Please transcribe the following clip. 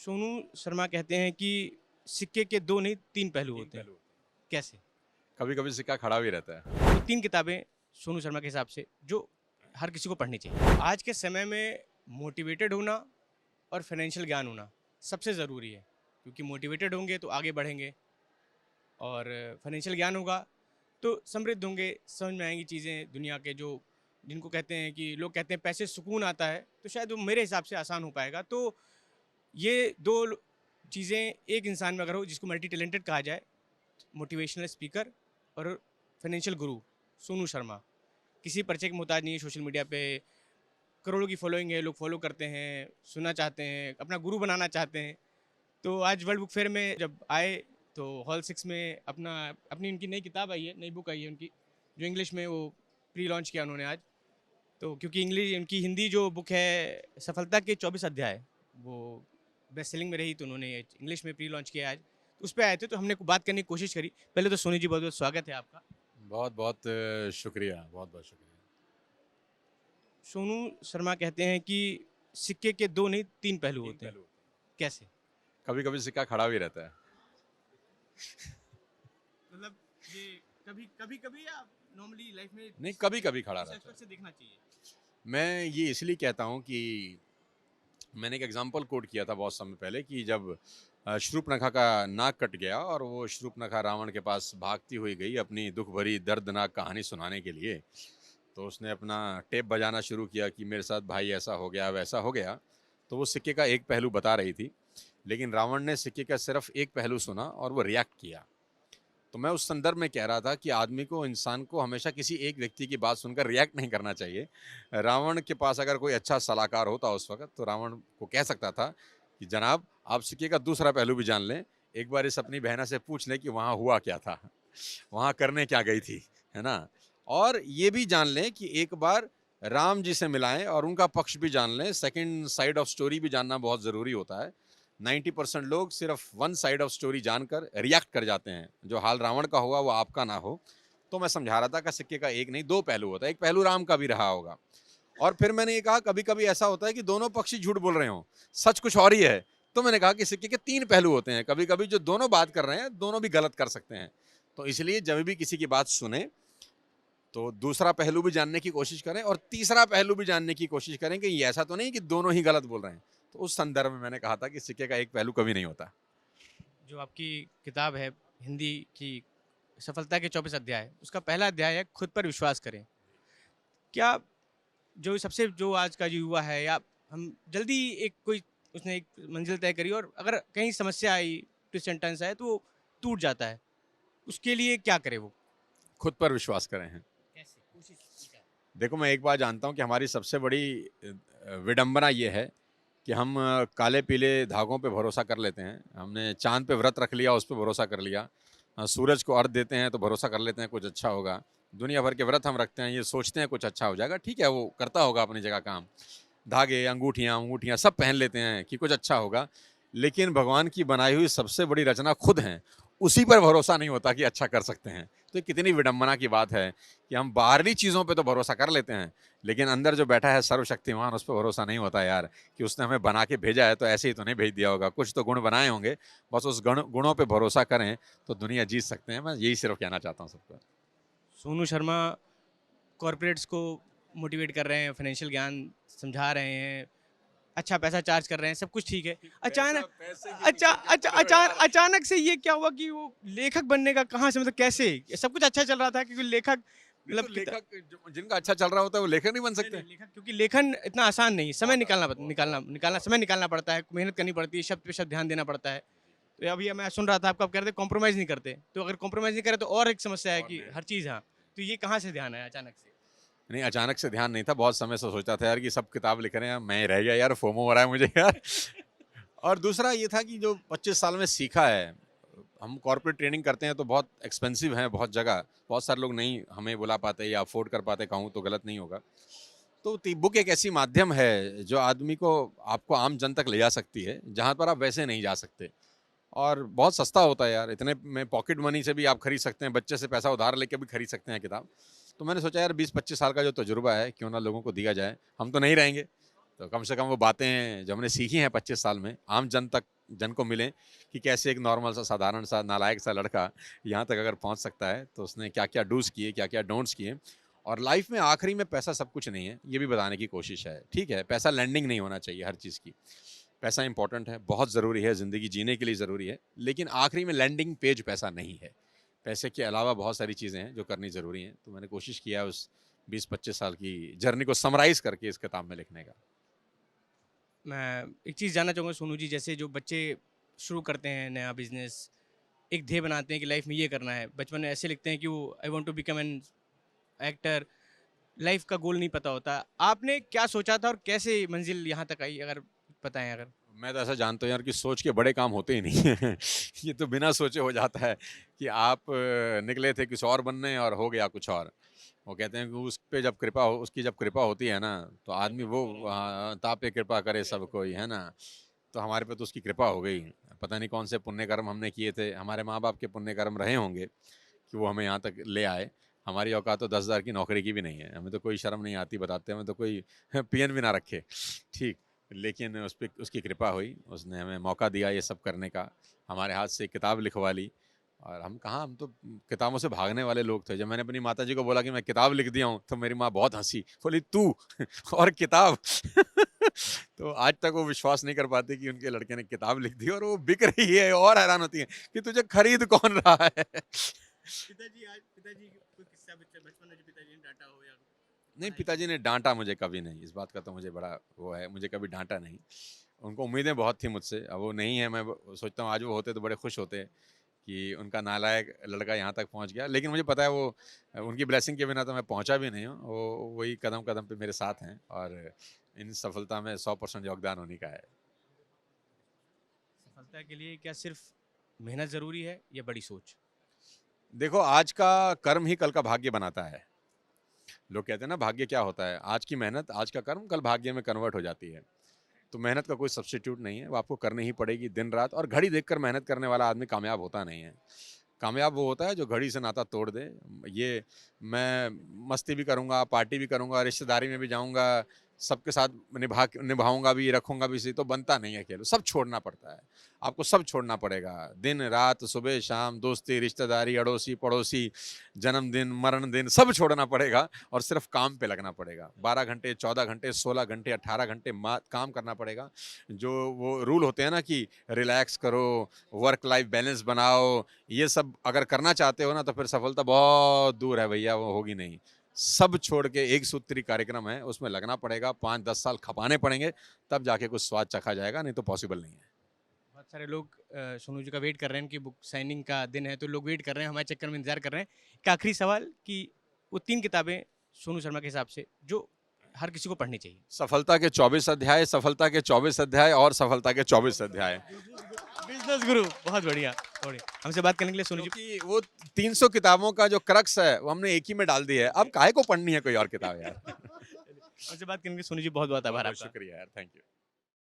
सोनू शर्मा कहते हैं कि सिक्के के दो नहीं तीन पहलू होते हैं। कैसे? कभी कभी सिक्का खड़ा भी रहता है। तो तीन किताबें सोनू शर्मा के हिसाब से जो हर किसी को पढ़नी चाहिए। आज के समय में मोटिवेटेड होना और फाइनेंशियल ज्ञान होना सबसे ज़रूरी है, क्योंकि मोटिवेटेड होंगे तो आगे बढ़ेंगे और फाइनेंशियल ज्ञान होगा तो समृद्ध होंगे, समझ में आएंगी चीज़ें दुनिया के जो जिनको कहते हैं कि लोग कहते हैं पैसे सुकून आता है, तो शायद वो मेरे हिसाब से आसान हो पाएगा। तो ये दो चीज़ें एक इंसान में अगर हो जिसको मल्टी टैलेंटेड कहा जाए, मोटिवेशनल स्पीकर और फाइनेंशियल गुरु सोनू शर्मा, किसी परिचय के मोहताज नहीं है। सोशल मीडिया पे करोड़ों की फॉलोइंग है, लोग फॉलो करते हैं, सुनना चाहते हैं, अपना गुरु बनाना चाहते हैं। तो आज वर्ल्ड बुक फेयर में जब आए तो हॉल 6 में अपनी उनकी नई किताब आई है, नई बुक आई है उनकी, जो इंग्लिश में वो प्री लॉन्च किया उन्होंने आज। तो क्योंकि इंग्लिश उनकी हिंदी जो बुक है सफलता के 24 अध्याय, वो बेस्ट सेलिंग में रही, तो उन्होंने इंग्लिश में प्री लॉन्च किया आज। तो उस पर आए थे तो हमने बात करने की कोशिश करी। पहले तो सोनी जी बहुत बहुत स्वागत है आपका। बहुत बहुत शुक्रिया, बहुत बहुत शुक्रिया। सोनू शर्मा कहते हैं कि सिक्के के दो नहीं तीन पहलू होते हैं। कैसे? कभी कभी सिक्का खड़ा भी रहता है। मतलब ये कभी कभी कभी या नॉर्मली लाइफ में नहीं, कभी कभी खड़ा रहता है। से देखना चाहिए। मैं ये इसलिए कहता हूँ कि मैंने एक एग्जांपल कोट किया था बहुत समय पहले कि जब शूर्पणखा का नाक कट गया और वो शूर्पणखा रावण के पास भागती हुई गई अपनी दुख भरी दर्दनाक कहानी सुनाने के लिए, तो उसने अपना टेप बजाना शुरू किया कि मेरे साथ भाई ऐसा हो गया वैसा हो गया। तो वो सिक्के का एक पहलू बता रही थी, लेकिन रावण ने सिक्के का सिर्फ एक पहलू सुना और वो रिएक्ट किया। तो मैं उस संदर्भ में कह रहा था कि आदमी को, इंसान को हमेशा किसी एक व्यक्ति की बात सुनकर रिएक्ट नहीं करना चाहिए। रावण के पास अगर कोई अच्छा सलाहकार होता उस वक्त, तो रावण को कह सकता था कि जनाब, आप सिक्के का दूसरा पहलू भी जान लें, एक बार इस अपनी बहना से पूछ लें कि वहाँ हुआ क्या था, वहाँ करने क्या गई थी, है ना। और ये भी जान लें कि एक बार राम जी से मिलाएं और उनका पक्ष भी जान लें, सेकंड साइड ऑफ स्टोरी भी जानना बहुत ज़रूरी होता है। 90% लोग सिर्फ वन साइड ऑफ स्टोरी जानकर रिएक्ट कर जाते हैं। जो हाल रावण का हुआ वो आपका ना हो। तो मैं समझा रहा था कि सिक्के का एक नहीं दो पहलू होता है, एक पहलू राम का भी रहा होगा। और फिर मैंने ये कहा कभी कभी ऐसा होता है कि दोनों पक्षी झूठ बोल रहे हों, सच कुछ और ही है। तो मैंने कहा कि सिक्के के तीन पहलू होते हैं, कभी कभी जो दोनों बात कर रहे हैं दोनों भी गलत कर सकते हैं। तो इसलिए जब भी किसी की बात सुने तो दूसरा पहलू भी जानने की कोशिश करें और तीसरा पहलू भी जानने की कोशिश करें कि ये ऐसा तो नहीं कि दोनों ही गलत बोल रहे हैं। तो उस संदर्भ में मैंने कहा था कि सिक्के का एक पहलू कभी नहीं होता। जो आपकी किताब है हिंदी की, सफलता के 24 अध्याय, उसका पहला अध्याय है खुद पर विश्वास करें। क्या जो सबसे जो आज का जो युवा है, या हम जल्दी एक कोई उसने एक मंजिल तय करी और अगर कहीं समस्या आई, ट्विस्ट एंड टर्न्स आए तो वो टूट जाता है, उसके लिए क्या करे वो? खुद पर विश्वास करें हैं। कैसे कोशिश क्या है? देखो, मैं एक बात जानता हूँ कि हमारी सबसे बड़ी विडंबना ये है कि हम काले पीले धागों पे भरोसा कर लेते हैं। हमने चांद पे व्रत रख लिया, उस पर भरोसा कर लिया। सूरज को अर्घ देते हैं तो भरोसा कर लेते हैं कुछ अच्छा होगा। दुनिया भर के व्रत हम रखते हैं, ये सोचते हैं कुछ अच्छा हो जाएगा। ठीक है, वो करता होगा अपनी जगह काम, धागे अंगूठियाँ अंगूठियाँ सब पहन लेते हैं कि कुछ अच्छा होगा। लेकिन भगवान की बनाई हुई सबसे बड़ी रचना खुद हैं, उसी पर भरोसा नहीं होता कि अच्छा कर सकते हैं। तो कितनी विडंबना की बात है कि हम बाहरी चीज़ों पे तो भरोसा कर लेते हैं, लेकिन अंदर जो बैठा है सर्वशक्तिमान, उस पर भरोसा नहीं होता यार कि उसने हमें बना के भेजा है तो ऐसे ही तो नहीं भेज दिया होगा, कुछ तो गुण बनाए होंगे। बस उस गुणों पे भरोसा करें तो दुनिया जीत सकते हैं। मैं यही सिर्फ कहना चाहता हूँ सबको। सोनू शर्मा कॉरपोरेट्स को मोटिवेट कर रहे हैं, फाइनेंशियल ज्ञान समझा रहे हैं, अच्छा पैसा चार्ज कर रहे हैं, सब कुछ ठीक है। अचानक अचानक से ये क्या हुआ कि वो लेखक बनने का कहाँ से, मतलब कैसे? ये सब कुछ अच्छा चल रहा था क्योंकि लेखक मतलब लेखक जिनका अच्छा चल रहा होता है वो लेखक नहीं बन सकते। लेखक, क्योंकि लेखन इतना आसान नहीं है, समय बहुत समय निकालना पड़ता है, मेहनत करनी पड़ती है, शब्द पे शब्द ध्यान देना पड़ता है। तो अभी मैं सुन रहा था आपको, आप कह रहे थे कॉम्प्रोमाइज़ नहीं करते, तो अगर कॉम्प्रोमाइज़ नहीं करे तो और एक समस्या है कि हर चीज़, हाँ, तो ये कहाँ से ध्यान आया अचानक से? नहीं, अचानक से ध्यान नहीं था, बहुत समय से सोचता था यार कि सब किताब लिख रहे हैं, मैं रह गया यार, फोमो हो रहा है मुझे यार। और दूसरा ये था कि जो 25 साल में सीखा है, हम कॉर्पोरेट ट्रेनिंग करते हैं तो बहुत एक्सपेंसिव है, बहुत जगह, बहुत सारे लोग नहीं हमें बुला पाते या अफोर्ड कर पाते, कहूँ तो गलत नहीं होगा। तो बुक एक ऐसी माध्यम है जो आदमी को, आपको आम जन तक ले जा सकती है जहाँ पर आप वैसे नहीं जा सकते। और बहुत सस्ता होता है यार, इतने में पॉकेट मनी से भी आप खरीद सकते हैं, बच्चे से पैसा उधार लेके भी खरीद सकते हैं किताब। तो मैंने सोचा यार 20-25 साल का जो तजुर्बा है क्यों ना लोगों को दिया जाए। हम तो नहीं रहेंगे, तो कम से कम वो बातें जो हमने सीखी हैं 25 साल में आम जन तक जन को मिलें कि कैसे एक नॉर्मल सा, साधारण सा, नालायक सा लड़का यहाँ तक अगर पहुँच सकता है, तो उसने क्या-क्या डूज़ किए, क्या-क्या डोंट्स किए। और लाइफ में आखिरी में पैसा सब कुछ नहीं है, ये भी बताने की कोशिश है। ठीक है, पैसा लेंडिंग नहीं होना चाहिए हर चीज़ की। पैसा इंपॉर्टेंट है, बहुत ज़रूरी है, ज़िंदगी जीने के लिए ज़रूरी है, लेकिन आखिरी में लैंडिंग पेज पैसा नहीं है। पैसे के अलावा बहुत सारी चीज़ें हैं जो करनी ज़रूरी हैं। तो मैंने कोशिश किया है उस 20-25 साल की जर्नी को समराइज़ करके इस किताब में लिखने का। मैं एक चीज़ जानना चाहूँगा सोनू जी, जैसे जो बच्चे शुरू करते हैं नया बिजनेस, एक ध्येय बनाते हैं कि लाइफ में ये करना है, बचपन में ऐसे लिखते हैं कि वो I want to become an actor, life का गोल नहीं पता होता। आपने क्या सोचा था और कैसे मंजिल यहाँ तक आई, अगर बताएं अगर। मैं तो ऐसा जानता हूँ यार कि सोच के बड़े काम होते ही नहीं हैं। ये तो बिना सोचे हो जाता है कि आप निकले थे कुछ और बनने और हो गया कुछ और। वो कहते हैं कि उस पे जब कृपा हो, उसकी जब कृपा होती है ना, तो आदमी वो ता पे कृपा करे सब कोई, है ना? तो हमारे पे तो उसकी कृपा हो गई। पता नहीं कौन से पुण्य कर्म हमने किए थे, हमारे माँ-बाप के पुण्य कर्म रहे होंगे कि वो हमें यहाँ तक ले आए। हमारी औकात तो 10,000 की नौकरी की भी नहीं है। हमें तो कोई शर्म नहीं आती बताते, हमें तो कोई पीएन भी ना रखे। ठीक, लेकिन उस पे उसकी कृपा हुई, उसने हमें मौका दिया ये सब करने का। हमारे हाथ से किताब लिखवा ली और हम कहाँ, हम तो किताबों से भागने वाले लोग थे। जब मैंने अपनी माताजी को बोला कि मैं किताब लिख दिया हूँ, तो मेरी माँ बहुत हँसी, बोली तू और किताब। तो आज तक वो विश्वास नहीं कर पाती कि उनके लड़के ने किताब लिख दी और वो बिक रही है, और हैरान होती हैं कि तुझे खरीद कौन रहा है। पिताजी कोई किस्सा बचपन में जो पिताजी ने डांटा हो या नहीं, पिताजी ने डाँटा मुझे कभी नहीं, इस बात का तो मुझे बड़ा वो है, मुझे कभी डाँटा नहीं। उनको उम्मीदें बहुत थी मुझसे, अब वो नहीं है, मैं सोचता हूँ आज वो होते तो बड़े खुश होते कि उनका नालायक लड़का यहाँ तक पहुँच गया। लेकिन मुझे पता है वो उनकी ब्लेसिंग के बिना तो मैं पहुँचा भी नहीं हूँ, वो वही कदम-कदम पे मेरे साथ हैं और इन सफलता में 100% योगदान उन्हीं का है। सफलता के लिए क्या सिर्फ मेहनत ज़रूरी है या बड़ी सोच? देखो, आज का कर्म ही कल का भाग्य बनाता है। लोग कहते हैं ना भाग्य क्या होता है? आज की मेहनत, आज का कर्म कल भाग्य में कन्वर्ट हो जाती है। तो मेहनत का कोई सब्स्टिट्यूट नहीं है, वो आपको करनी ही पड़ेगी दिन-रात, और घड़ी देखकर मेहनत करने वाला आदमी कामयाब होता नहीं है। कामयाब वो होता है जो घड़ी से नाता तोड़ दे। ये मैं मस्ती भी करूँगा, पार्टी भी करूँगा, रिश्तेदारी में भी जाऊँगा, सबके साथ निभाऊँगा भी, रखूँगा भी, सही तो बनता नहीं है खेल, सब छोड़ना पड़ता है। आपको सब छोड़ना पड़ेगा, दिन-रात, सुबह-शाम, दोस्ती, रिश्तेदारी, अड़ोसी-पड़ोसी, जन्मदिन, मरण दिन, सब छोड़ना पड़ेगा और सिर्फ काम पे लगना पड़ेगा। 12 घंटे, 14 घंटे, 16 घंटे, 18 घंटे काम करना पड़ेगा। जो वो रूल होते हैं ना कि रिलैक्स करो, वर्क लाइफ बैलेंस बनाओ, ये सब अगर करना चाहते हो ना, तो फिर सफलता बहुत दूर है भैया, वो होगी नहीं। सब छोड़ के एक सूत्री कार्यक्रम है, उसमें लगना पड़ेगा, 5-10 साल खपाने पड़ेंगे, तब जाके कुछ स्वाद चखा जाएगा, नहीं तो पॉसिबल नहीं है। बहुत सारे लोग सोनू जी का वेट कर रहे हैं, उनकी बुक साइनिंग का दिन है तो लोग वेट कर रहे हैं, हमारे चक्कर में इंतजार कर रहे हैं। एक आखिरी सवाल कि वो 3 किताबें सोनू शर्मा के हिसाब से जो हर किसी को पढ़नी चाहिए। सफलता के 24 अध्याय, सफलता के 24 अध्याय और सफलता के 24 अध्याय। बिज़नेस गुरु, बहुत बढ़िया, बढ़िया। हमसे बात करने के लिए सोनू जी क्योंकि वो 300 किताबों का जो क्रक्स है, वो हमने एक ही में डाल दिया है। अब काहे को पढ़नी है कोई और किताब यार? हमसे बात करने के लिए सोनू जी बहुत-बहुत आभार बहुत आपका। शुक्रिया यार, थैंक यू।